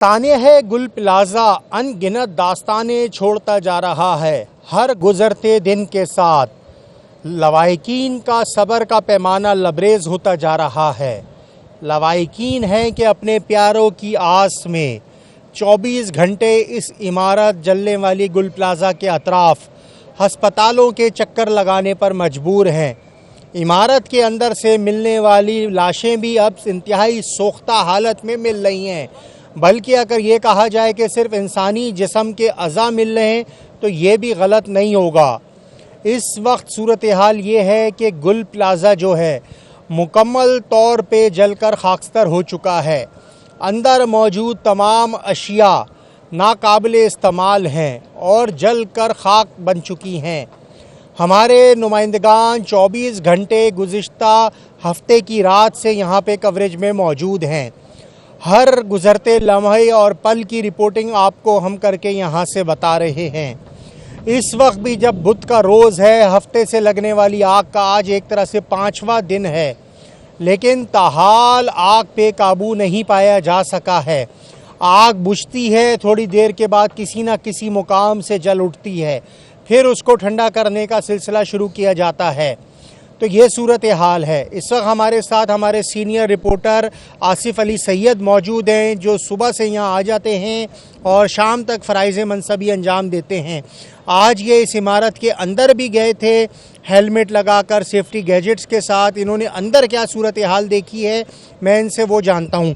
तानेह गुल प्लाजा अनगिनत दास्तानें छोड़ता जा रहा है। हर गुजरते दिन के साथ लवाहिकीन का सब्र का पैमाना लबरेज होता जा रहा है। लवाहिकीन हैं कि अपने प्यारों की आस में 24 घंटे इस इमारत जलने वाली गुल प्लाजा के अतराफ हस्पतालों के चक्कर लगाने पर मजबूर हैं। इमारत के अंदर से मिलने वाली लाशें भी अब इंतहाई सोख्ता हालत में मिल रही हैं, बल्कि अगर ये कहा जाए कि सिर्फ इंसानी जिस्म के अज़ा मिल रहे हैं तो ये भी गलत नहीं होगा। इस वक्त सूरत हाल ये है कि गुल प्लाजा जो है मुकम्मल तौर पे जलकर खाकस्तर हो चुका है। अंदर मौजूद तमाम अशिया नाकाबिले इस्तेमाल हैं और जल कर खाक बन चुकी हैं। हमारे नुमाइंदगान 24 घंटे गुज़िश्ता हफ्ते की रात से यहाँ पे कवरेज में मौजूद हैं। हर गुज़रते लम्हे और पल की रिपोर्टिंग आपको हम करके यहाँ से बता रहे हैं। इस वक्त भी जब बुध का रोज़ है, हफ्ते से लगने वाली आग का आज एक तरह से 5वां दिन है, लेकिन ताहाल आग पे काबू नहीं पाया जा सका है। आग बुझती है, थोड़ी देर के बाद किसी न किसी मुकाम से जल उठती है, फिर उसको ठंडा करने का सिलसिला शुरू किया जाता है। तो ये सूरत हाल है। इस वक्त हमारे साथ हमारे सीनियर रिपोर्टर आसिफ अली सैयद मौजूद हैं, जो सुबह से यहाँ आ जाते हैं और शाम तक फ़राइज़ मनसबी अंजाम देते हैं। आज ये इस इमारत के अंदर भी गए थे, हेलमेट लगाकर सेफ्टी गैजेट्स के साथ। इन्होंने अंदर क्या सूरत हाल देखी है, मैं इनसे वो जानता हूँ।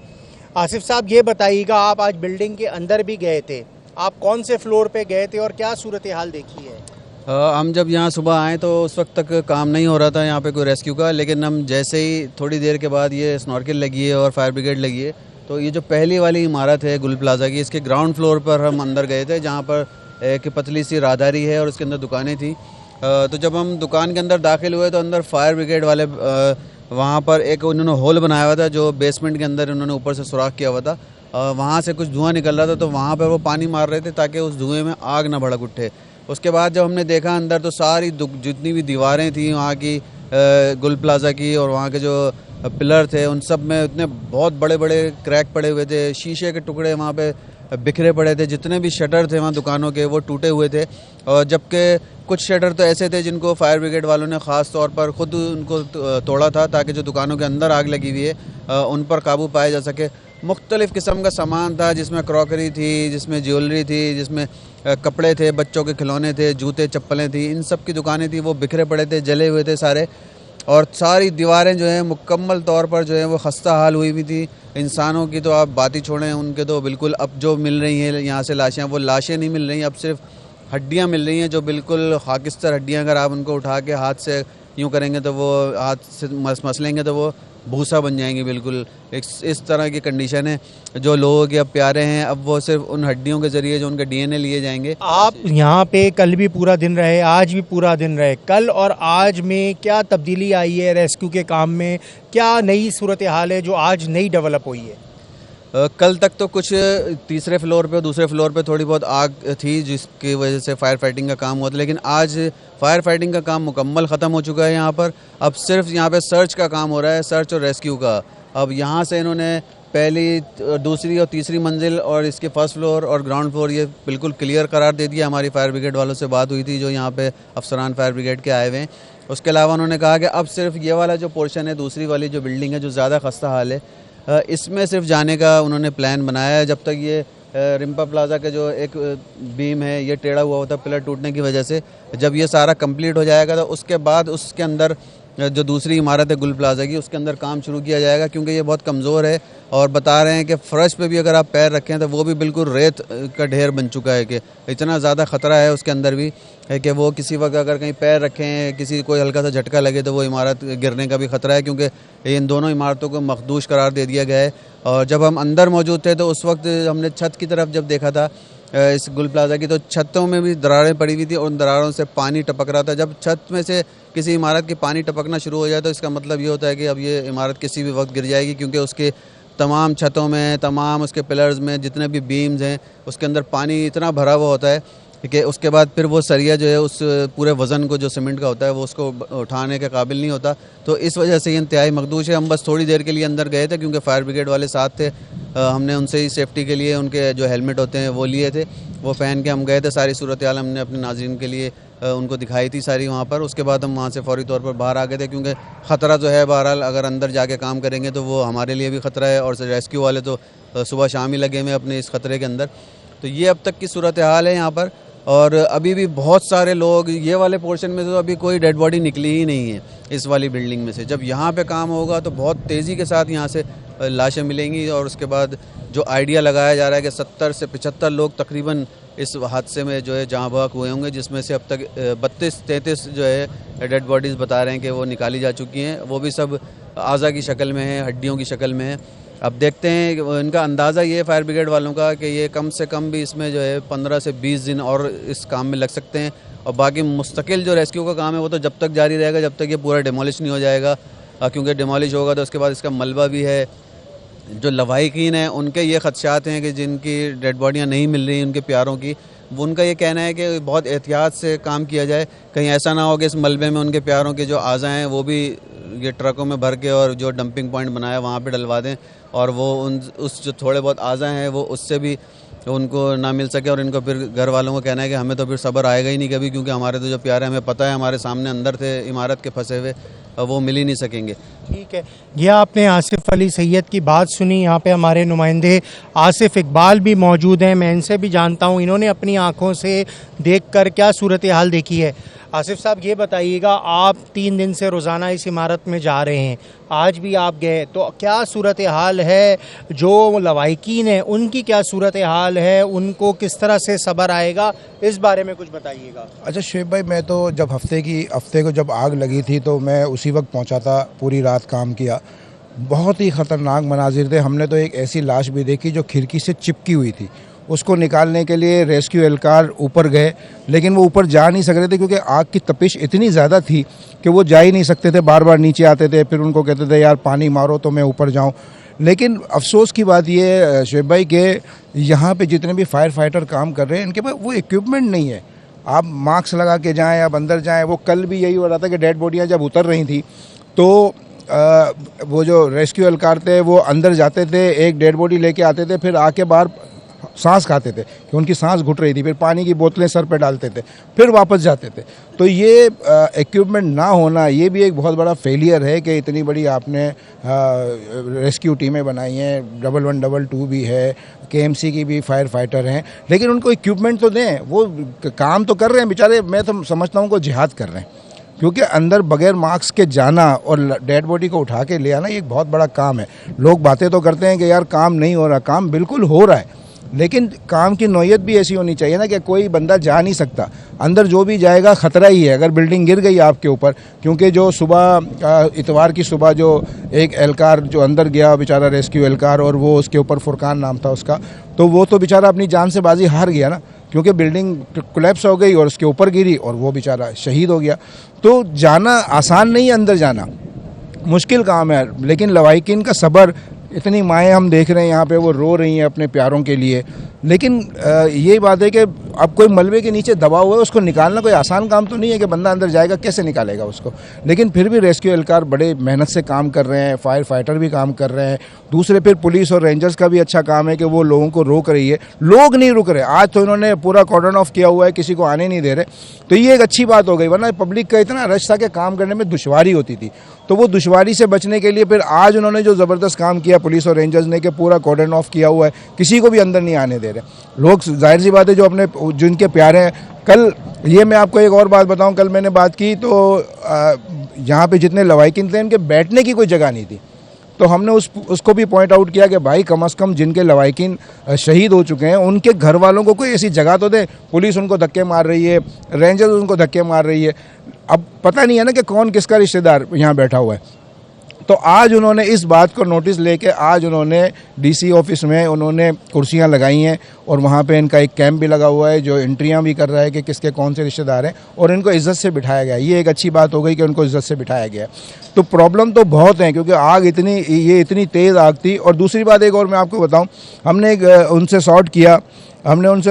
आसिफ साहब, ये बताइएगा, आप आज बिल्डिंग के अंदर भी गए थे, आप कौन से फ्लोर पे गए थे और क्या सूरत हाल देखी है? हम जब यहाँ सुबह आए तो उस वक्त तक काम नहीं हो रहा था यहाँ पे कोई रेस्क्यू का, लेकिन हम जैसे ही थोड़ी देर के बाद ये स्नॉर्कल लगी है और फायर ब्रिगेड लगी है, तो ये जो पहली वाली इमारत है गुल प्लाजा की, इसके ग्राउंड फ्लोर पर हम अंदर गए थे, जहाँ पर एक पतली सी राहदारी है और उसके अंदर दुकानें थी। तो जब हम दुकान के अंदर दाखिल हुए तो अंदर फायर ब्रिगेड वाले वहाँ पर एक उन्होंने होल बनाया हुआ था, जो बेसमेंट के अंदर उन्होंने ऊपर से सुराख किया हुआ था। वहाँ से कुछ धुआं निकल रहा था, तो वहाँ पर वो पानी मार रहे थे ताकि उस धुएँ में आग ना भड़क उठे। उसके बाद जब हमने देखा अंदर, तो सारी जितनी भी दीवारें थी वहाँ की गुल प्लाजा की और वहाँ के जो पिलर थे, उन सब में इतने बहुत बड़े बड़े क्रैक पड़े हुए थे, शीशे के टुकड़े वहाँ पे बिखरे पड़े थे, जितने भी शटर थे वहाँ दुकानों के वो टूटे हुए थे। और जबकि कुछ शटर तो ऐसे थे जिनको फायर ब्रिगेड वालों ने ख़ास तौर पर ख़ुद उनको तोड़ा था, ताकि जो दुकानों के अंदर आग लगी हुई है उन पर काबू पाया जा सके। मुख्तलिफ़ किस्म का सामान था, जिसमें क्रॉकरी थी, जिसमें ज्वेलरी थी, जिसमें कपड़े थे, बच्चों के खिलौने थे, जूते चप्पलें थी, इन सब की दुकानें थी, वो बिखरे पड़े थे, जले हुए थे सारे। और सारी दीवारें जो हैं मुकम्मल तौर पर जो है वो खस्ता हाल हुई हुई थी। इंसानों की तो आप बात ही छोड़ें, उनके तो बिल्कुल अब जो मिल रही हैं यहाँ से लाशें, वो लाशें नहीं मिल रही, अब सिर्फ हड्डियाँ मिल रही हैं, जो बिल्कुल खाकिस्तर हड्डियाँ। अगर आप उनको उठा के हाथ से यूँ करेंगे तो वो हाथ से मसलेंगे तो वो भूसा बन जाएंगे। बिल्कुल इस तरह की कंडीशन है। जो लोगों के अब प्यारे हैं, अब वो सिर्फ उन हड्डियों के ज़रिए जो उनके डीएनए लिए जाएंगे। आप यहाँ पे कल भी पूरा दिन रहे, आज भी पूरा दिन रहे, कल और आज में क्या तब्दीली आई है रेस्क्यू के काम में? क्या नई सूरत हाल है जो आज नई डेवलप हुई है? कल तक तो कुछ तीसरे फ्लोर पे और दूसरे फ्लोर पे थोड़ी बहुत आग थी, जिसकी वजह से फायर फाइटिंग का काम हुआ था, लेकिन आज फायर फाइटिंग का काम मुकम्मल ख़त्म हो चुका है यहाँ पर। अब सिर्फ यहाँ पे सर्च का काम हो रहा है, सर्च और रेस्क्यू का। अब यहाँ से इन्होंने पहली, दूसरी और तीसरी मंजिल और इसके फर्स्ट फ्लोर और ग्राउंड फ्लोर ये बिल्कुल क्लियर करार दे दिया। हमारी फायर ब्रिगेड वालों से बात हुई थी, जो यहाँ पे अफसरान फायर ब्रिगेड के आए हुए हैं। उसके अलावा उन्होंने कहा कि अब सिर्फ ये वाला जो पोर्शन है, दूसरी वाली जो बिल्डिंग है, जो ज़्यादा खस्ता हाल है, इसमें सिर्फ जाने का उन्होंने प्लान बनाया है। जब तक ये रिम्पा प्लाजा का जो एक बीम है ये टेढ़ा हुआ होता है पिलर टूटने की वजह से, जब ये सारा कंप्लीट हो जाएगा तो उसके बाद उसके अंदर जो दूसरी इमारत है गुल प्लाजा की, उसके अंदर काम शुरू किया जाएगा, क्योंकि ये बहुत कमज़ोर है। और बता रहे हैं कि फ़र्श पे भी अगर आप पैर रखें तो वो भी बिल्कुल रेत का ढेर बन चुका है, कि इतना ज़्यादा ख़तरा है उसके अंदर भी है कि वो किसी वक्त अगर कहीं पैर रखें, किसी कोई हल्का सा झटका लगे तो वो इमारत गिरने का भी ख़तरा है, क्योंकि इन दोनों इमारतों को मखदूश करार दे दिया गया है। और जब हम अंदर मौजूद थे तो उस वक्त हमने छत की तरफ जब देखा था इस गुल प्लाजा की, तो छतों में भी दरारें पड़ी हुई थी और उन दरारों से पानी टपक रहा था। जब छत में से किसी इमारत की पानी टपकना शुरू हो जाए तो इसका मतलब ये होता है कि अब ये इमारत किसी भी वक्त गिर जाएगी, क्योंकि उसके तमाम छतों में, तमाम उसके पिलर्स में जितने भी बीम्स हैं, उसके अंदर पानी इतना भरा हुआ होता है ठीक है। उसके बाद फिर वो सरिया जो है उस पूरे वज़न को जो सीमेंट का होता है वो उसको उठाने के काबिल नहीं होता, तो इस वजह से ये इंतहाई मखदूश है। हम बस थोड़ी देर के लिए अंदर गए थे क्योंकि फायर ब्रिगेड वाले साथ थे, हमने उनसे ही सेफ्टी के लिए उनके जो हेलमेट होते हैं वो लिए थे, वो पहन के हम गए थे। सारी सूरत हाल हमने अपने नाज़रीन के लिए उनको दिखाई थी सारी वहाँ पर। उसके बाद हम वहाँ से फौरी तौर पर बाहर आ गए थे क्योंकि ख़तरा जो है बहरहाल अगर अंदर जाके काम करेंगे तो वो हमारे लिए भी ख़तरा है, और रेस्क्यू वाले तो सुबह शाम ही लगे हुए अपने इस ख़तरे के अंदर। तो ये अब तक की सूरत हाल है यहाँ पर। और अभी भी बहुत सारे लोग, ये वाले पोर्शन में तो अभी कोई डेड बॉडी निकली ही नहीं है इस वाली बिल्डिंग में से। जब यहाँ पे काम होगा तो बहुत तेज़ी के साथ यहाँ से लाशें मिलेंगी, और उसके बाद जो आइडिया लगाया जा रहा है कि 70 से 75 लोग तकरीबन इस हादसे में जो है जहाँ बहक हुए होंगे, जिसमें से अब तक 32-33 जो है डेड बॉडीज़ बता रहे हैं कि वो निकाली जा चुकी हैं। वो भी सब आज़ा की शक्ल में है, हड्डियों की शक्ल में है। अब देखते हैं, इनका अंदाज़ा ये फायर ब्रिगेड वालों का कि ये कम से कम भी इसमें जो है 15 से 20 दिन और इस काम में लग सकते हैं, और बाकी मुस्तकिल जो रेस्क्यू का काम है वो तो जब तक जारी रहेगा जब तक ये पूरा डिमोलिश नहीं हो जाएगा, क्योंकि डिमोलिश होगा तो उसके बाद इसका मलबा भी है। जो लवाहिकीन हैं उनके ये खदशात हैं कि जिनकी डेड बॉडियाँ नहीं मिल रही उनके प्यारों की, उनका ये कहना है कि बहुत एहतियात से काम किया जाए, कहीं ऐसा ना हो कि इस मलबे में उनके प्यारों के जो आज़ा हैं वो भी ये ट्रकों में भर के और जो डंपिंग पॉइंट बनाया वहाँ पे डलवा दें, और वो उस जो थोड़े बहुत आज़ा हैं वो उससे भी उनको ना मिल सके। और इनको फिर घर वालों को कहना है कि हमें तो फिर सब्र आएगा ही नहीं कभी, क्योंकि हमारे तो जो प्यारे हमें पता है हमारे सामने अंदर थे इमारत के फंसे हुए, वो मिल ही नहीं सकेंगे। ठीक है, ये आपने आसिफ अली सैयद की बात सुनी। यहाँ पे हमारे नुमाइंदे आसिफ इकबाल भी मौजूद हैं, मैं इनसे भी जानता हूँ इन्होंने अपनी आंखों से देखकर क्या सूरत हाल देखी है। आसिफ साहब ये बताइएगा, आप 3 दिन से रोज़ाना इस इमारत में जा रहे हैं, आज भी आप गए, तो क्या सूरत हाल है? जो लवाहिकीन हैं उनकी क्या सूरत हाल है, उनको किस तरह से सब्र आएगा, इस बारे में कुछ बताइएगा। अच्छा शुएब भाई, मैं तो जब हफ्ते को जब आग लगी थी तो मैं उसी वक्त पहुंचा था, पूरी रात काम किया। बहुत ही ख़तरनाक मनाजिर थे। हमने तो एक ऐसी लाश भी देखी जो खिड़की से चिपकी हुई थी, उसको निकालने के लिए रेस्क्यू एहलकार ऊपर गए, लेकिन वो ऊपर जा नहीं सक रहे थे क्योंकि आग की तपिश इतनी ज़्यादा थी कि वो जा ही नहीं सकते थे। बार बार नीचे आते थे, फिर उनको कहते थे यार पानी मारो तो मैं ऊपर जाऊं। लेकिन अफसोस की बात ये शुएब भाई के यहाँ पे जितने भी फायर फाइटर काम कर रहे हैं इनके पास वो इक्विपमेंट नहीं है। आप मास्क लगा के जाएँ, आप अंदर जाएँ। वो कल भी यही हो रहा था कि डेड बॉडियाँ जब उतर रही थी तो वो जो रेस्क्यू एहलकार थे वो अंदर जाते थे, एक डेड बॉडी लेके आते थे, फिर आके बाहर सांस खाते थे कि उनकी सांस घुट रही थी, फिर पानी की बोतलें सर पे डालते थे, फिर वापस जाते थे। तो ये इक्विपमेंट ना होना ये भी एक बहुत बड़ा फेलियर है कि इतनी बड़ी आपने रेस्क्यू टीमें बनाई हैं, 11 222 भी है, KMC की भी फायर फाइटर हैं, लेकिन उनको इक्विपमेंट तो दें। वो काम तो कर रहे हैं बेचारे, मैं तो समझता हूँ को जिहाद कर रहे हैं, क्योंकि अंदर बगैर मास्क के जाना और डेड बॉडी को उठा के ले आना ये एक बहुत बड़ा काम है। लोग बातें तो करते हैं कि यार काम नहीं हो रहा, काम बिल्कुल हो रहा है, लेकिन काम की नौयत भी ऐसी होनी चाहिए ना कि कोई बंदा जा नहीं सकता, अंदर जो भी जाएगा ख़तरा ही है अगर बिल्डिंग गिर गई आपके ऊपर। क्योंकि जो सुबह इतवार की सुबह जो एक एहलकार जो अंदर गया बेचारा रेस्क्यू एहलकार, और वो उसके ऊपर फुरकान नाम था उसका, तो वो तो बेचारा अपनी जान से बाजी हार गया ना, क्योंकि बिल्डिंग कोलैप्स हो गई और उसके ऊपर गिरी और वो बेचारा शहीद हो गया। तो जाना आसान नहीं है, अंदर जाना मुश्किल काम है। लेकिन लवाहिकीन का सब्र, इतनी माएँ हम देख रहे हैं यहाँ पे वो रो रही हैं अपने प्यारों के लिए, लेकिन ये बात है कि अब कोई मलबे के नीचे दबा हुआ है, उसको निकालना कोई आसान काम तो नहीं है कि बंदा अंदर जाएगा कैसे निकालेगा उसको। लेकिन फिर भी रेस्क्यू एहलकार बड़े मेहनत से काम कर रहे हैं, फायर फाइटर भी काम कर रहे हैं, दूसरे फिर पुलिस और रेंजर्स का भी अच्छा काम है कि वो लोगों को रोक रही है। लोग नहीं रुक रहे, आज तो इन्होंने पूरा कॉर्डन ऑफ किया हुआ है, किसी को आने नहीं दे रहे, तो ये एक अच्छी बात हो गई, वरना पब्लिक का इतना रश था कि काम करने में दुश्वारी होती थी। तो वो दुश्वारी से बचने के लिए फिर आज उन्होंने जो ज़बरदस्त काम किया पुलिस और रेंजर्स ने कि पूरा कॉर्डन ऑफ किया हुआ है, किसी को भी अंदर नहीं आने दे रहे लोग। जाहिर सी बात है जो अपने जिनके प्यारे हैं, कल ये मैं आपको एक और बात बताऊं, कल मैंने बात की तो यहाँ पे जितने लवाहिकीन थे इनके बैठने की कोई जगह नहीं थी, तो हमने उसको भी पॉइंट आउट किया कि भाई कम से कम जिनके लवाहिकीन शहीद हो चुके हैं उनके घर वालों को कोई ऐसी जगह तो दे। पुलिस उनको धक्के मार रही है, रेंजर्स उनको धक्के मार रही है, अब पता नहीं है ना कि कौन किसका रिश्तेदार यहाँ बैठा हुआ है। तो आज उन्होंने इस बात को नोटिस लेके आज उन्होंने डीसी ऑफिस में उन्होंने कुर्सियां लगाई हैं और वहाँ पे इनका एक कैंप भी लगा हुआ है जो एंट्रियां भी कर रहा है कि किसके कौन से रिश्तेदार हैं और इनको इज़्ज़त से बिठाया गया। ये एक अच्छी बात हो गई कि उनको इज़्ज़त से बिठाया गया। तो प्रॉब्लम तो बहुत है क्योंकि आग इतनी तेज़ आग थी। और दूसरी बात एक और मैं आपको बताऊँ, हमने उनसे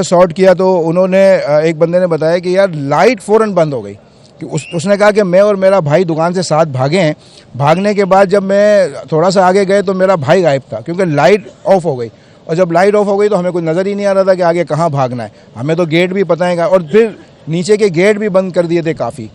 सॉर्ट किया तो उन्होंने एक बंदे ने बताया कि यार लाइट फ़ौरन बंद हो गई। उसने कहा कि मैं और मेरा भाई दुकान से साथ भागे हैं, भागने के बाद जब मैं थोड़ा सा आगे गए तो मेरा भाई गायब था क्योंकि लाइट ऑफ हो गई। और जब लाइट ऑफ हो गई तो हमें कुछ नज़र ही नहीं आ रहा था कि आगे कहाँ भागना है। हमें तो गेट भी पता है और फिर नीचे के गेट भी बंद कर दिए थे काफ़ी,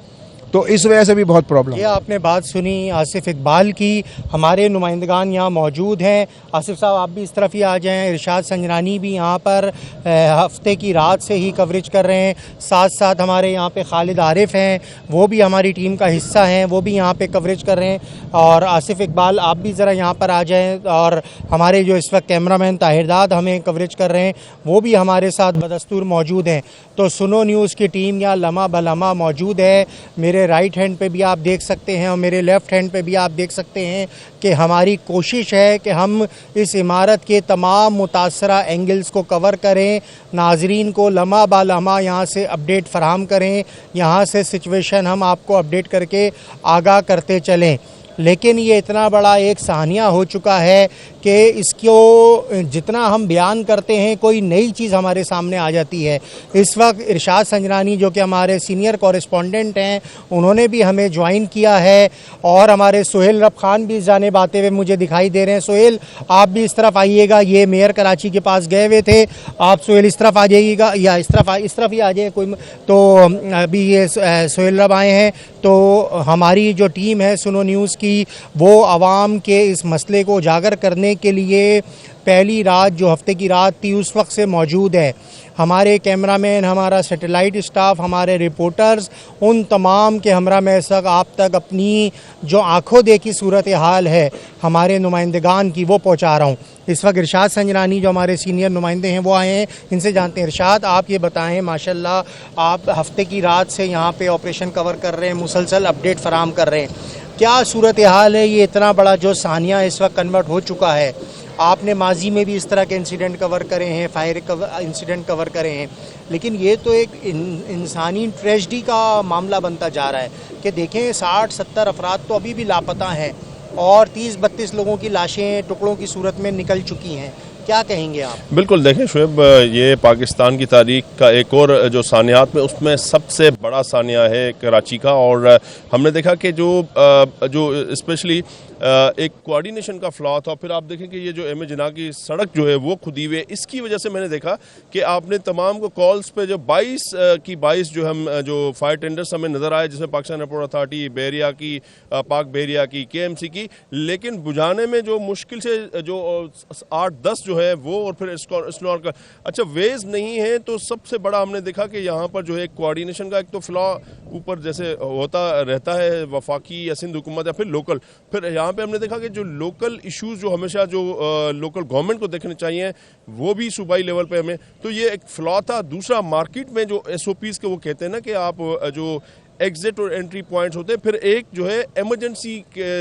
तो इस वजह से भी बहुत प्रॉब्लम। ये आपने बात सुनी आसिफ इकबाल की, हमारे नुमाइंदगान यहाँ मौजूद हैं। आसिफ साहब आप भी इस तरफ ही आ जाएं। इरशाद संजरानी भी यहाँ पर हफ्ते की रात से ही कवरेज कर रहे हैं। साथ साथ हमारे यहाँ पे खालिद आरिफ हैं, वो भी हमारी टीम का हिस्सा हैं, वो भी यहाँ पे कवरेज कर रहे हैं। और आसिफ इकबाल आप भी ज़रा यहाँ पर आ जाएँ। और हमारे जो इस वक्त कैमरामैन ताहिरदाद हमें कवरेज कर रहे हैं वो भी हमारे साथ बदस्तूर मौजूद हैं। तो सुनो न्यूज़ की टीम यहाँ लम्हा बलम्हा मौजूद है। मेरे राइट हैंड पे भी आप देख सकते हैं और मेरे लेफ़्ट हैंड पे भी आप देख सकते हैं कि हमारी कोशिश है कि हम इस इमारत के तमाम मुतासरा एंगल्स को कवर करें, नाजरीन को लम्हा बा लम्हा यहाँ से अपडेट फराहम करें, यहाँ से सिचुएशन हम आपको अपडेट करके आगाह करते चलें। लेकिन ये इतना बड़ा एक सानिया हो चुका है कि इसको जितना हम बयान करते हैं कोई नई चीज़ हमारे सामने आ जाती है। इस वक्त इरशाद संजरानी जो कि हमारे सीनियर कॉरेस्पॉन्डेंट हैं, उन्होंने भी हमें ज्वाइन किया है और हमारे सोहेल रब खान भी जाने आते हुए मुझे दिखाई दे रहे हैं। सोहेल आप भी इस तरफ आइएगा, ये मेयर कराची के पास गए हुए थे, आप सोहेल इस तरफ आ जाइएगा या इस तरफ ही आ जाइए कोई। तो अभी ये सोहेल रब आए हैं। तो हमारी जो टीम है सुनो न्यूज़ की वो आवाम के इस मसले को उजागर करने के लिए पहली रात जो हफ्ते की रात थी उस वक्त से मौजूद है। हमारे कैमरामैन, हमारा सैटेलाइट स्टाफ, हमारे रिपोर्टर्स, उन तमाम के हमरा में इस वक्त आप तक अपनी जो आंखों देखी सूरत हाल है हमारे नुमाइंदगान की वो पहुंचा रहा हूं। इस वक्त इरशाद संजरानी जो हमारे सीनियर नुमाइंदे हैं वो आए हैं, इनसे जानते हैं। इरशाद आप ये बताएं, माशाल्लाह आप हफ्ते की रात से यहाँ पे ऑपरेशन कवर कर रहे हैं, मुसलसल अपडेट फराहम कर रहे हैं, क्या सूरत हाल है? ये इतना बड़ा जो सानिया इस वक्त कन्वर्ट हो चुका है, आपने माजी में भी इस तरह के इंसिडेंट कवर करे हैं, फायर इंसिडेंट कवर करे हैं, लेकिन ये तो एक इंसानी ट्रेजेडी का मामला बनता जा रहा है कि देखें 60-70 अफराद तो अभी भी लापता हैं और 30-32 लोगों की लाशें टुकड़ों की सूरत में निकल चुकी हैं। क्या कहेंगे आप? बिल्कुल, देखें शुएब, ये पाकिस्तान की तारीख का एक और जो सानियात में उसमें सबसे बड़ा सानिया है कराची का। और हमने देखा कि जो स्पेशली एक कोऑर्डिनेशन का फ्लॉ था। फिर आप देखें कि ये जो एम ए जिन्ना की सड़क जो है वो खुदी हुई है, इसकी वजह से मैंने देखा कि आपने तमाम को कॉल्स पे जो 22 जो हम जो फायर टेंडर्स हमें नज़र आए, जिसमें पाकिस्तान एयरपोर्ट अथॉरिटी, बहरिया की, पाक बहरिया की, KMC की, लेकिन बुझाने में जो मुश्किल से जो 8-10 जो है वो, और फिर स्नॉर का अच्छा वेज नहीं है। तो सबसे बड़ा हमने देखा कि यहाँ पर जो है कोऑर्डिनेशन का एक तो फ्लॉ ऊपर जैसे होता रहता है वफाकी या सिंध हुकूमत या फिर लोकल, फिर यहाँ पे हमने देखा कि जो लोकल इश्यूज जो हमेशा जो लोकल गवर्नमेंट को देखने चाहिए वो भी सूबाई लेवल पे हमें, तो ये एक फ्लॉ था। दूसरा, मार्केट में जो SOPs के वो कहते हैं ना कि आप जो एग्जिट और एंट्री पॉइंट्स होते हैं, फिर एक जो है इमरजेंसी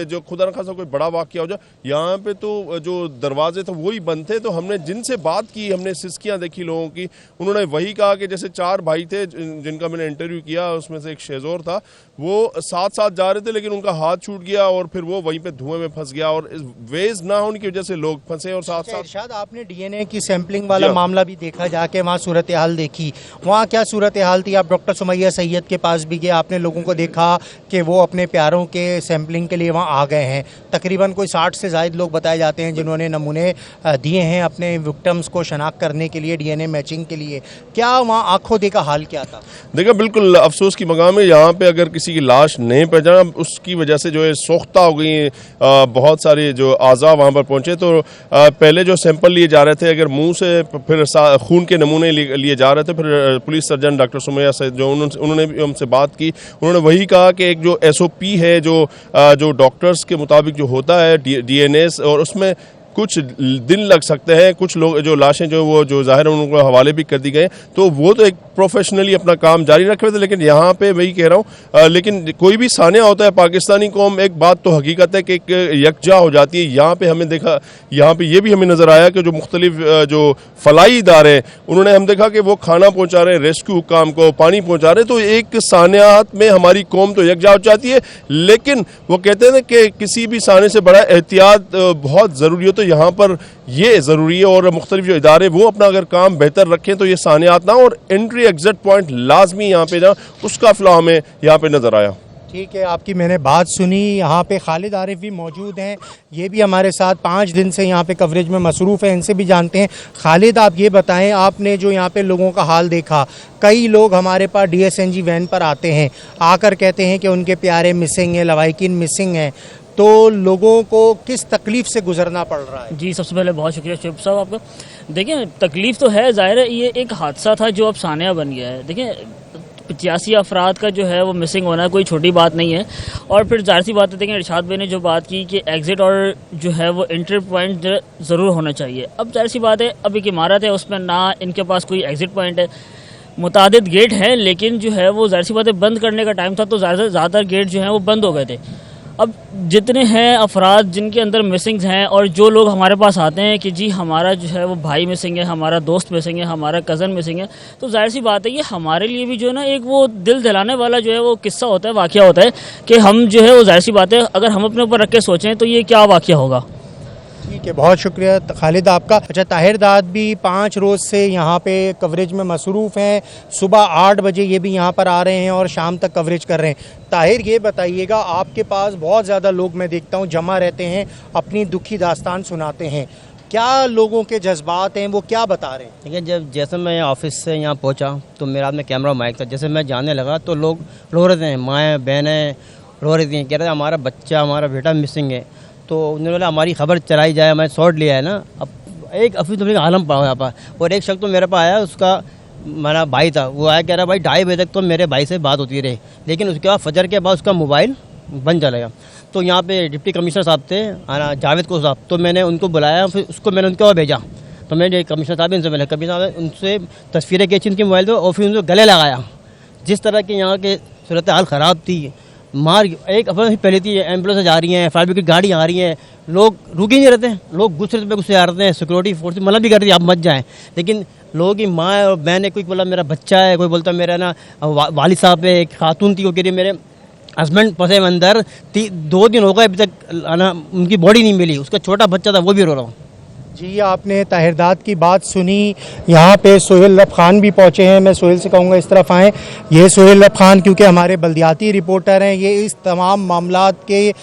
जो खुदा न खासा कोई बड़ा वाक़या हो जाए, यहाँ पे तो जो दरवाजे थे वही बंद थे। तो हमने जिनसे बात की, हमने सिस्कियाँ देखी लोगों की, उन्होंने वही कहा कि जैसे 4 भाई थे जिनका मैंने इंटरव्यू किया, उसमें से एक शेजोर था, वो साथ जा रहे थे लेकिन उनका हाथ छूट गया और फिर वो वहीं पे धुएं में फंस गया और वेज ना होने की वजह से लोग फंसे। और साथ इरशाद आपने DNA की सैंपलिंग वाला मामला भी देखा, जाके वहाँ सूरत हाल देखी, वहाँ क्या सूरत हाल थी? आप डॉक्टर सुमैया सैयद के पास भी गए, आपने लोगों को देखा कि वो अपने प्यारों के सैंपलिंग के लिए वहाँ आ गए हैं। तकरीबन कोई 60 से ज़ायद लोग बताए जाते हैं जिन्होंने नमूने दिए हैं अपने विक्टिम्स को शनाख्त करने के लिए, DNA मैचिंग के लिए। क्या वहाँ आंखों देखा हाल क्या था? देखा, बिल्कुल अफसोस की मकाम है, यहाँ पे अगर किसी की लाश नहीं पहचाना, उसकी वजह से जो है सोख्ता हो गई, बहुत सारे जो आज़ा वहाँ पर पहुँचे। तो पहले जो सैंपल लिए जा रहे थे, अगर मुंह से, फिर खून के नमूने लिए जा रहे थे, फिर police surgeon doctor Sumaiya Syed जो उन्होंने भी हमसे बात की, उन्होंने वही कहा कि एक जो SOP है जो डॉक्टर्स के मुताबिक जो होता है DNA, और उसमें कुछ दिन लग सकते हैं, कुछ लोग जो लाशें जो ज़ाहिर उनको हवाले भी कर दी गए, तो वो तो एक प्रोफेशनली अपना काम जारी रख रहे थे। लेकिन यहाँ पे वही कह रहा हूँ, लेकिन कोई भी सानिया होता है, पाकिस्तानी कौम एक बात तो हकीकत है कि एक यकजा हो जाती है। यहाँ पे हमें देखा, यहाँ पे ये भी हमें नज़र आया कि जो मुख्तलिफ जो फलाई इदारे हैं, उन्होंने हम देखा कि वो खाना पहुँचा रहे, रेस्क्यू हुक्काम को पानी पहुँचा रहे। तो एक सानियात में हमारी कौम तो यकजा हो जाती है, लेकिन वो कहते हैं कि किसी भी साने से बड़ा एहतियात बहुत ज़रूरी हो। तो यहाँ पर ये ज़रूरी है, और मुख्तलिफ जो इदारे वो अपना अगर काम बेहतर रखें तो ये सानियात ना, और एंट्री एग्जिट पॉइंट लाजमी यहाँ पे ना, उसका फ्ला हमें यहाँ पे नज़र आया। ठीक है, आपकी मैंने बात सुनी। यहाँ पे खालिद आरिफ भी मौजूद हैं, ये भी हमारे साथ 5 दिन से यहाँ पे कवरेज में मसरूफ़ हैं, इनसे भी जानते हैं। खालिद, आप ये बताएं, आपने जो यहाँ पे लोगों का हाल देखा, कई लोग हमारे पास DSNG वैन पर आते हैं, आकर कहते हैं कि उनके प्यारे मिसिंग हैं, लवाहिकीन मिसिंग हैं, तो लोगों को किस तकलीफ़ से गुजरना पड़ रहा है? जी, सबसे पहले बहुत शुक्रिया शुभ साहब आपका। देखिए, तकलीफ़ तो है, ज़ाहिर है ये एक हादसा था जो अब सानिया बन गया है। देखिए, 85 अफराद का जो है वो मिसिंग होना कोई छोटी बात नहीं है। और फिर ज़ाहिर सी बात है, देखिए इरशाद भाई ने जो बात की कि एग्ज़िट और जो है वो एंट्री पॉइंट ज़रूर होना चाहिए। अब ज़ाहिर सी बात है, अब एक इमारत है, उसमें ना इनके पास कोई एग्ज़िट पॉइंट है, मुतादिद गेट हैं, लेकिन जो है वो ज़ाहिर सी बात है बंद करने का टाइम था तो ज़्यादातर गेट जो हैं वो बंद हो गए थे। अब जितने हैं अफराद जिनके अंदर मिसिंग्स हैं, और जो लोग हमारे पास आते हैं कि जी हमारा जो है वो भाई मिसिंग है, हमारा दोस्त मिसिंग है, हमारा कज़न मिसिंग है, तो जाहिर सी बात है ये हमारे लिए भी जो है ना एक वो दिल दिलाने वाला जो है वो किस्सा होता है, वाक़या होता है कि हम जो है वो जाहिर सी बात है अगर हम अपने ऊपर रख के सोचें तो ये क्या वाक़या होगा। ठीक है, बहुत शुक्रिया खालिद आपका। अच्छा, ताहिर दाद भी 5 रोज़ से यहाँ पे कवरेज में मसरूफ़ हैं, सुबह 8 बजे ये भी यहाँ पर आ रहे हैं और शाम तक कवरेज कर रहे हैं। ताहिर, ये बताइएगा, आपके पास बहुत ज़्यादा लोग मैं देखता हूँ जमा रहते हैं, अपनी दुखी दास्तान सुनाते हैं, क्या लोगों के जज्बात हैं, वो क्या बता रहे हैं? देखिए, जैसे मैं ऑफिस से यहाँ पहुँचा तो मेरे हाथ में कैमरा माइक था। जैसे मैं जाने लगा तो लोग रो रहे थे, माएँ बहनें रो रही थी, कह रहे थे हमारा बच्चा, हमारा बेटा मिसिंग है। तो उन्होंने बोला हमारी खबर चलाई जाए, मैं शॉट लिया है ना। अब एक अफीम आलम पड़ा यहाँ पर, और एक शख्स तो मेरे पास आया, उसका मेरा भाई था, वो आया कह रहा भाई 2:30 बजे तक तो मेरे भाई से बात होती रही, लेकिन उसके बाद फजर के बाद उसका मोबाइल बंद चला गया। तो यहाँ पे डिप्टी कमिश्नर साहब थे जावेद को साहब, तो मैंने उनको बुलाया, फिर उसको मैंने उनके और भेजा। तो मैंने कमिश्नर साहब इनसे मिला, कमिश्नर साहब उनसे तस्वीरें खींची उनके मोबाइल पर, और फिर उनको गले लगाया। जिस तरह की यहाँ के सूरत हाल ख़राब थी, मार एक अपने पहले थी, एम्बुलेंस जा रही हैं, फायर ब्रिगेड गाड़ी आ रही हैं, लोग रुक ही नहीं रहते, लोग गुस्से पे गुस्से आ रहे हैं, सिक्योरिटी फोर्स मना भी कर रही है आप मत जाएं, लेकिन लोगों की माँ और बहन है, कोई बोला मेरा बच्चा है, कोई बोलता मेरा ना वालिद साहब है, एक खातून थी वो कह रही मेरे हस्बैंड फंसे अंदर, 2 दिन हो गए अभी तक ना उनकी बॉडी नहीं मिली, उसका छोटा बच्चा था वो भी रो रहा हूँ। जी, आपने ताहिर दाद की बात सुनी। यहाँ पे सोहेल लब खान भी पहुँचे हैं, मैं सोहेल से कहूँगा इस तरफ आएँ। ये सोहेल लब खान क्योंकि हमारे बल्दियाती रिपोर्टर हैं, ये इस तमाम मामलात के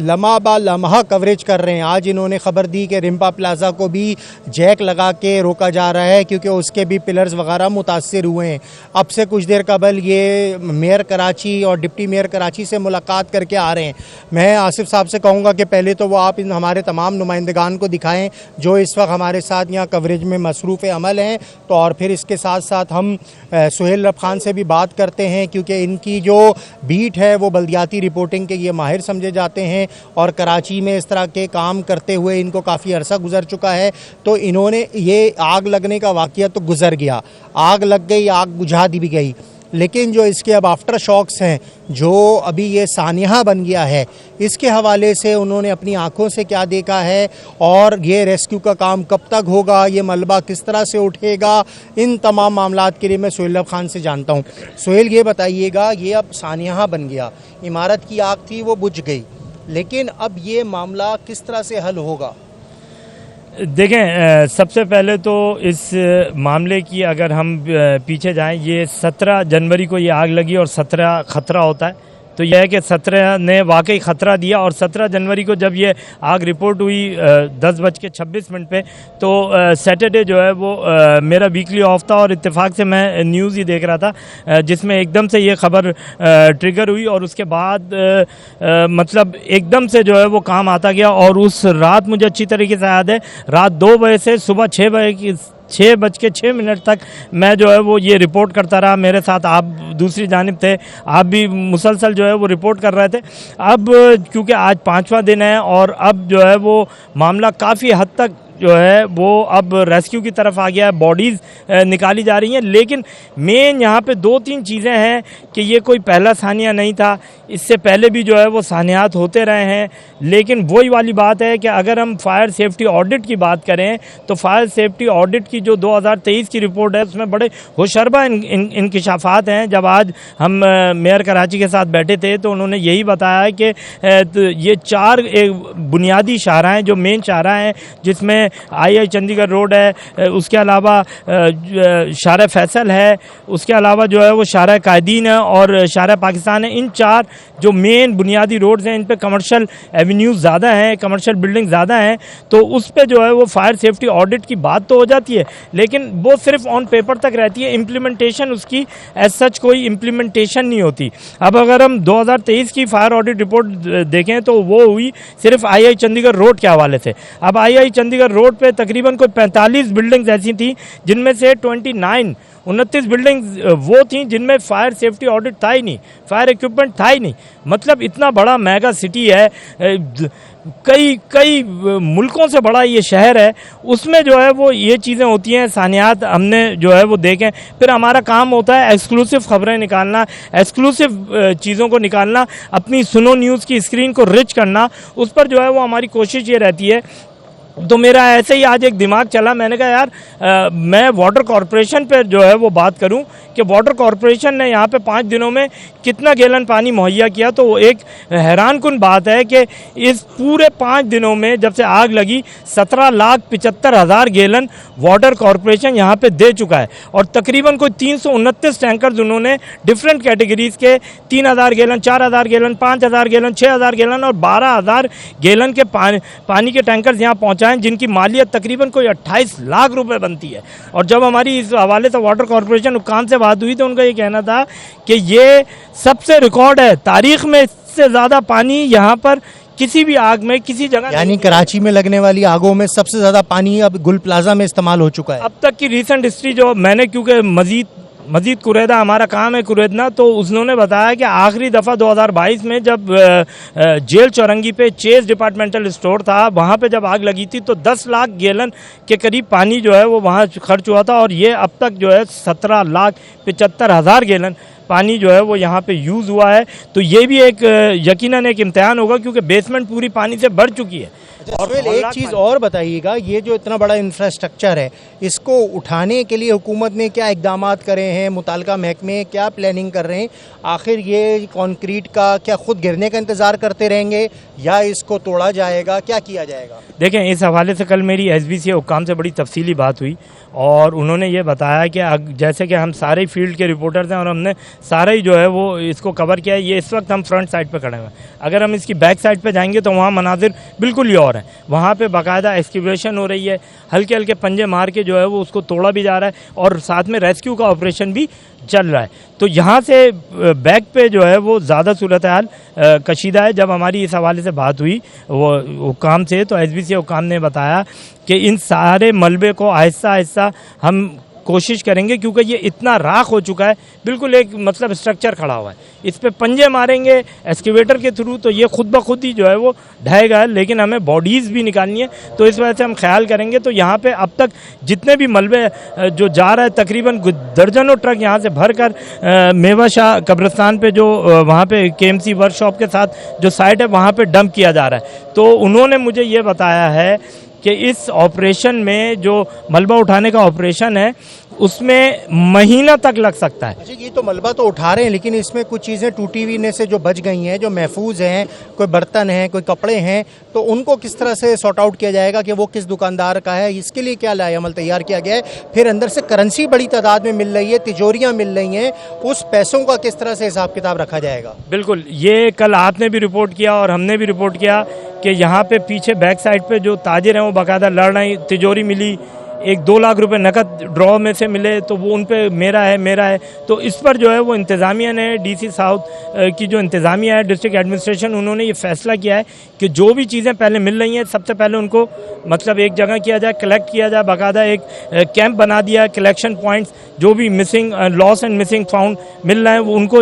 लम्हा बा लम्हा कवरेज कर रहे हैं। आज इन्होंने ख़बर दी कि रिम्पा प्लाजा को भी जैक लगा के रोका जा रहा है क्योंकि उसके भी पिलर्स वगैरह मुतासर हुए हैं। अब से कुछ देर कबल ये मेयर कराची और डिप्टी मेयर कराची से मुलाकात करके आ रहे हैं। मैं आसिफ साहब से कहूँगा कि पहले तो वो आप इन हमारे तमाम नुमाइंदगान को दिखाएँ जो इस वक्त हमारे साथ यहाँ कवरेज में मसरूफ़ अमल हैं, तो और फिर इसके साथ साथ हम सोहेल लब खान से भी बात करते हैं क्योंकि इनकी जो बीट है वो बल्दियाती रिपोर्टिंग के ये माहिर समझे जाते हैं और कराची में इस तरह के काम करते हुए इनको काफ़ी अरसा गुजर चुका है। तो इन्होंने ये आग लगने का वाक़या तो गुजर गया, आग लग गई, आग बुझा दी भी गई, लेकिन जो इसके अब आफ्टर शॉक्स हैं, जो अभी ये सानिया बन गया है, इसके हवाले से उन्होंने अपनी आंखों से क्या देखा है और ये रेस्क्यू का काम कब तक होगा, ये मलबा किस तरह से उठेगा, इन तमाम मामलात के लिए मैं सोहेल लब खान से जानता हूँ। सोहेल, ये बताइएगा, ये अब सानिया बन गया, इमारत की आग थी वो बुझ गई, लेकिन अब ये मामला किस तरह से हल होगा? देखें, सबसे पहले तो इस मामले की अगर हम पीछे जाएं, ये 17 जनवरी को ये आग लगी और 17 ख़तरा होता है, तो यह है कि 17 ने वाकई ख़तरा दिया। और 17 जनवरी को जब ये आग रिपोर्ट हुई 10:26 पे, तो सैटरडे जो है वो मेरा वीकली ऑफ था और इत्तेफाक से मैं न्यूज़ ही देख रहा था जिसमें एकदम से ये ख़बर ट्रिगर हुई और उसके बाद मतलब एकदम से जो है वो काम आता गया। और उस रात मुझे अच्छी तरीके से याद है, रात 2 बजे से सुबह 6 बजे 6:06 तक मैं जो है वो ये रिपोर्ट करता रहा। मेरे साथ आप दूसरी जानिब थे, आप भी मुसलसल जो है वो रिपोर्ट कर रहे थे। अब क्योंकि आज 5वां दिन है और अब जो है वो मामला काफ़ी हद तक जो है वो अब रेस्क्यू की तरफ आ गया है, बॉडीज़ निकाली जा रही हैं। लेकिन मेन यहाँ पे 2-3 चीज़ें हैं कि ये कोई पहला सानिया नहीं था, इससे पहले भी जो है वो सानियात होते रहे हैं। लेकिन वही वाली बात है कि अगर हम फायर सेफ्टी ऑडिट की बात करें तो फायर सेफ्टी ऑडिट की जो 2023 की रिपोर्ट है उसमें बड़े होशरबा इंकिशाफात हैं। जब आज हम मेयर कराची के साथ बैठे थे तो उन्होंने यही बताया कि ये 4 बुनियादी शाहराएँ जो मेन शाहराएँ हैं, जिसमें आई चंडीगढ़ रोड है, उसके अलावा शाहरा फैसल है, उसके अलावा जो है वो शाहरा कायदीन है और शाहरा पाकिस्तान है। इन 4 जो मेन बुनियादी रोड्स हैं इन पे कमर्शियल एवेन्यूज़ ज़्यादा हैं, कमर्शियल बिल्डिंग ज़्यादा हैं, तो उस पे जो है वो फायर सेफ्टी ऑडिट की बात तो हो जाती है लेकिन वो सिर्फ ऑन पेपर तक रहती है, इम्प्लीमेंटेशन उसकी एज सच कोई इम्प्लीमेंटेशन नहीं होती। अब अगर हम 2023 की फायर ऑडिट रिपोर्ट देखें तो वो हुई सिर्फ आई चंडीगढ़ रोड के हवाले से। अब आई चंडीगढ़ रोड पे तकरीबन कोई 45 बिल्डिंग्स ऐसी थी जिनमें से 29 बिल्डिंग्स वो थी जिनमें फायर सेफ्टी ऑडिट था ही नहीं, फायर इक्विपमेंट था ही नहीं। मतलब इतना बड़ा मेगा सिटी है, कई मुल्कों से बड़ा ये शहर है, उसमें जो है वो ये चीज़ें होती हैं, सानियात हमने जो है वो देखें। फिर हमारा काम होता है एक्सक्लूसिव खबरें निकालना, एक्सक्लूसिव चीज़ों को निकालना, अपनी सुनो न्यूज़ की स्क्रीन को रिच करना, उस पर जो है वो हमारी कोशिश ये रहती है। तो मेरा ऐसे ही आज एक दिमाग चला, मैंने कहा यार मैं वाटर कॉरपोरेशन पर जो है वो बात करूं कि वाटर कॉरपोरेशन ने यहाँ पे 5 दिनों में कितना गैलन पानी मुहैया किया। तो एक हैरानकुन बात है कि इस पूरे 5 दिनों में जब से आग लगी 17,75,000 गैलन वाटर कॉरपोरेशन यहाँ पे दे चुका है और तकरीबन कोई 329 टैंकर्स उन्होंने डिफरेंट कैटेगरीज के 3,000 गैलन, 4,000 गैलन, 5,000 गैलन, 6,000 गैलन और 12,000 गैलन के पानी के टैंकर्स यहाँ पहुँचाएँ, जिनकी मालियत तकरीबन कोई 28 लाख रुपए बनती है। और जब हमारी इस हवाले से वाटर कॉरपोरेशन हुक्काम से बात हुई तो उनका ये कहना था कि ये सबसे रिकॉर्ड है तारीख में, इससे ज़्यादा पानी यहाँ पर किसी भी आग में किसी जगह, यानी कराची में लगने वाली आगों में सबसे ज़्यादा पानी अब गुल प्लाजा में इस्तेमाल हो चुका है। अब तक की रिसेंट हिस्ट्री जो मैंने, क्योंकि मजीद कुरैदा हमारा काम है कुरैदना, तो उन्होंने बताया कि आखिरी दफ़ा 2022 में जब जेल चौरंगी पे चेस डिपार्टमेंटल स्टोर था वहाँ पे जब आग लगी थी तो 10 लाख गैलन के करीब पानी जो है वो वहाँ खर्च हुआ था और ये अब तक जो है 17,75,000 गैलन पानी जो है वो यहाँ पे यूज़ हुआ है। तो ये भी एक यकीनन एक इम्तिहान होगा क्योंकि बेसमेंट पूरी पानी से भर चुकी है। और एक चीज़ और बताइएगा, ये जो इतना बड़ा इंफ्रास्ट्रक्चर है इसको उठाने के लिए हुकूमत ने क्या इकदामात करे हैं, मुताल्लिका महकमे क्या प्लानिंग कर रहे हैं? आखिर ये कंक्रीट का क्या खुद गिरने का इंतज़ार करते रहेंगे या इसको तोड़ा जाएगा, क्या किया जाएगा? देखें, इस हवाले से कल मेरी SBC हुक्काम से बड़ी तफसीली बात हुई और उन्होंने ये बताया कि जैसे कि हम सारे फील्ड के रिपोर्टर्स हैं और हमने सारा ही जो है वो इसको कवर किया है। ये इस वक्त हम फ्रंट साइड पे खड़े हैं, अगर हम इसकी बैक साइड पे जाएंगे तो वहाँ मनाजिर बिल्कुल ही और हैं। वहाँ पे बाकायदा एक्सक्यूवेशन हो रही है, हल्के हल्के पंजे मार के जो है वो उसको तोड़ा भी जा रहा है और साथ में रेस्क्यू का ऑपरेशन भी चल रहा है। तो यहाँ से बैक पे जो है वो ज़्यादा सूरत हाल कशीदा है। जब हमारी इस हवाले से बात हुई वो हुक्काम से तो SBC हुक्काम ने बताया कि इन सारे मलबे को आहिस्ता आहिस्ता हम कोशिश करेंगे क्योंकि ये इतना राख हो चुका है, बिल्कुल एक मतलब स्ट्रक्चर खड़ा हुआ है, इस पे पंजे मारेंगे एक्सकेवेटर के थ्रू तो ये खुद ब खुद ही जो है वो ढहेगा। लेकिन हमें बॉडीज़ भी निकालनी है तो इस वजह से हम ख्याल करेंगे। तो यहाँ पे अब तक जितने भी मलबे जो जा रहा है तकरीबन दर्जनों ट्रक यहाँ से भर कर मेवा शाह कब्रिस्तान पे जो वहाँ पे KMC वर्कशॉप के साथ जो साइट है वहाँ पे डंप किया जा रहा है। तो उन्होंने मुझे ये बताया है कि इस ऑपरेशन में जो मलबा उठाने का ऑपरेशन है उसमें महीना तक लग सकता है। जी, ये तो मलबा तो उठा रहे हैं लेकिन इसमें कुछ चीज़ें टूटी हुई से जो बच गई हैं, जो महफूज हैं, कोई बर्तन हैं, कोई कपड़े हैं, तो उनको किस तरह से सॉर्ट आउट किया जाएगा कि वो किस दुकानदार का है? इसके लिए क्या लाएअमल तैयार किया गया है? फिर अंदर से करेंसी बड़ी तादाद में मिल रही है, तिजोरियाँ मिल रही हैं, उस पैसों का किस तरह से हिसाब किताब रखा जाएगा? बिल्कुल, ये कल आपने भी रिपोर्ट किया और हमने भी रिपोर्ट किया कि यहाँ पे पीछे बैक साइड पे जो ताजिर हैं वो बाकायदा लड़ रहे हैं, तिजोरी मिली, एक 2 लाख रुपए नकद ड्रॉ में से मिले तो वो उन पे मेरा है। तो इस पर जो है वो इंतज़ामिया ने, DC साउथ की जो इंतज़ामिया है, डिस्ट्रिक्ट एडमिनिस्ट्रेशन, उन्होंने ये फैसला किया है कि जो भी चीज़ें पहले मिल रही हैं सबसे पहले उनको मतलब एक जगह किया जाए, कलेक्ट किया जाए, बाकायदा एक कैंप बना दिया, कलेक्शन पॉइंट्स, जो भी missing, lost and missing found मिल रहे हैं वो उनको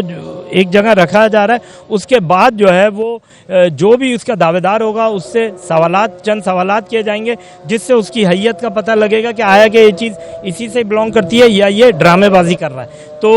एक जगह रखा जा रहा है। उसके बाद जो है वो जो भी उसका दावेदार होगा उससे चंद सवालात किए जाएंगे, जिससे उसकी हैयत का पता लगेगा कि आया कि ये चीज़ इसी से बिलोंग करती है या ये ड्रामेबाजी कर रहा है। तो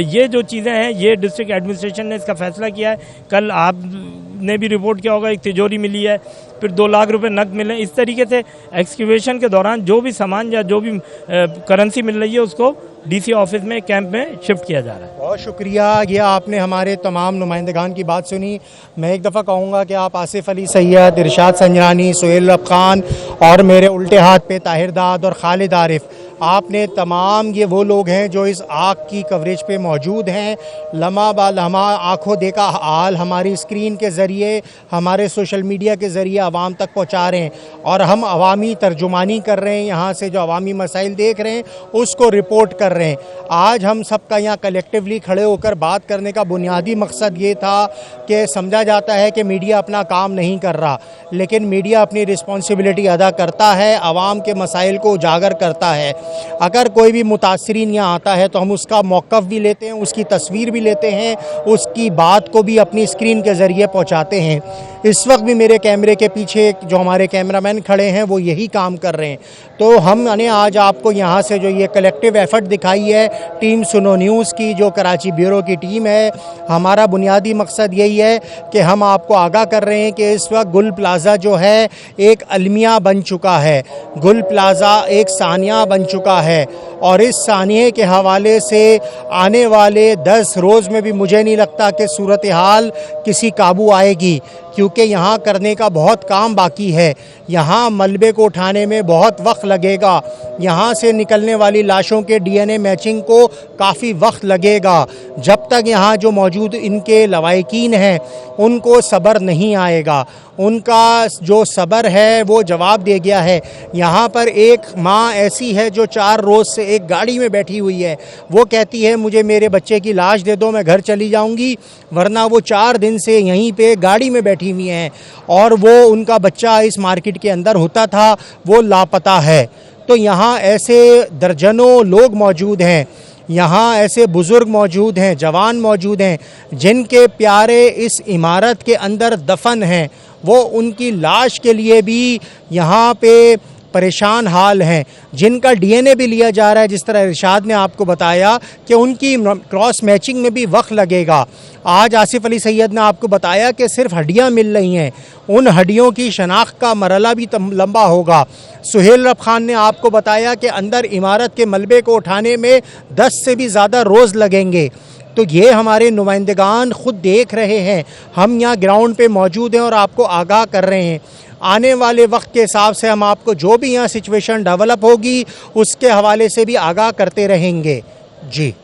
ये जो चीज़ें हैं ये डिस्ट्रिक्ट एडमिनिस्ट्रेशन ने इसका फैसला किया है। कल आपने भी रिपोर्ट किया होगा, एक तिजोरी मिली है, फिर 2 लाख रुपए नकद मिले। इस तरीके से एक्सक्यूवेशन के दौरान जो भी सामान या जो भी करेंसी मिल रही है उसको DC ऑफिस में, कैंप में शिफ्ट किया जा रहा है। बहुत शुक्रिया। ये आपने हमारे तमाम नुमाइंदगान की बात सुनी। मैं एक दफ़ा कहूँगा कि आप आसिफ अली सैयद, इरशाद संजरानी, सुहेल रब खान और मेरे उल्टे हाथ पे ताहिर दाद और खालिद आरिफ, आपने तमाम ये वो लोग हैं जो इस आग की कवरेज पे मौजूद हैं। लम्हा बा लम्हा आँखों देखा हाल हमारी स्क्रीन के ज़रिए, हमारे सोशल मीडिया के ज़रिए आवाम तक पहुँचा रहे हैं और हम अवामी तर्जुमानी कर रहे हैं। यहाँ से जो अवामी मसाइल देख रहे हैं उसको रिपोर्ट कर रहे हैं। आज हम सबका यहाँ कलेक्टिवली खड़े होकर बात करने का बुनियादी मकसद ये था कि समझा जाता है कि मीडिया अपना काम नहीं कर रहा, लेकिन मीडिया अपनी रिस्पॉन्सिबिलिटी अदा करता है, आवाम के मसाइल को उजागर करता है। अगर कोई भी मुतासरीन यहाँ आता है तो हम उसका मौक़िफ़ भी लेते हैं, उसकी तस्वीर भी लेते हैं, उसकी बात को भी अपनी स्क्रीन के ज़रिए पहुँचाते हैं। इस वक्त भी मेरे कैमरे के पीछे जो हमारे कैमरामैन खड़े हैं वो यही काम कर रहे हैं। तो हमने आज आपको यहाँ से जो ये कलेक्टिव एफ़र्ट दिखाई है टीम सुनो न्यूज़ की, जो कराची ब्यूरो की टीम है, हमारा बुनियादी मकसद यही है कि हम आपको आगाह कर रहे हैं कि इस वक्त गुल प्लाज़ा जो है एक अलमिया बन चुका है, गुल प्लाज़ा एक सानिया बन चुका है और इस सानिये के हवाले से आने वाले 10 रोज़ में भी मुझे नहीं लगता कि सूरत हाल किसी काबू आएगी, क्योंकि यहाँ करने का बहुत काम बाकी है। यहाँ मलबे को उठाने में बहुत वक्त लगेगा, यहाँ से निकलने वाली लाशों के DNA मैचिंग को काफ़ी वक्त लगेगा। जब तक यहाँ जो मौजूद इनके लवाहिकीन हैं उनको सब्र नहीं आएगा, उनका जो सब्र है वो जवाब दे गया है। यहाँ पर एक माँ ऐसी है जो 4 रोज़ से एक गाड़ी में बैठी हुई है, वो कहती है मुझे मेरे बच्चे की लाश दे दो, मैं घर चली जाऊँगी, वरना वो 4 दिन से यहीं पे गाड़ी में बैठी हुई हैं और वो उनका बच्चा इस मार्केट के अंदर होता था, वो लापता है। तो यहाँ ऐसे दर्जनों लोग मौजूद हैं, यहाँ ऐसे बुज़ुर्ग मौजूद हैं, जवान मौजूद हैं जिनके प्यारे इस इमारत के अंदर दफन हैं, वो उनकी लाश के लिए भी यहाँ पे परेशान हाल हैं, जिनका DNA भी लिया जा रहा है। जिस तरह इरशाद ने आपको बताया कि उनकी क्रॉस मैचिंग में भी वक्त लगेगा। आज आसिफ अली सैयद ने आपको बताया कि सिर्फ हड्डियां मिल रही हैं, उन हड्डियों की शनाख्त का मरला भी लंबा होगा। सुहेल रब खान ने आपको बताया कि अंदर इमारत के मलबे को उठाने में 10 से भी ज़्यादा रोज़ लगेंगे। तो ये हमारे नुमाइंदगान ख़ुद देख रहे हैं, हम यहाँ ग्राउंड पे मौजूद हैं और आपको आगाह कर रहे हैं। आने वाले वक्त के हिसाब से हम आपको जो भी यहाँ सिचुएशन डेवलप होगी उसके हवाले से भी आगाह करते रहेंगे। जी।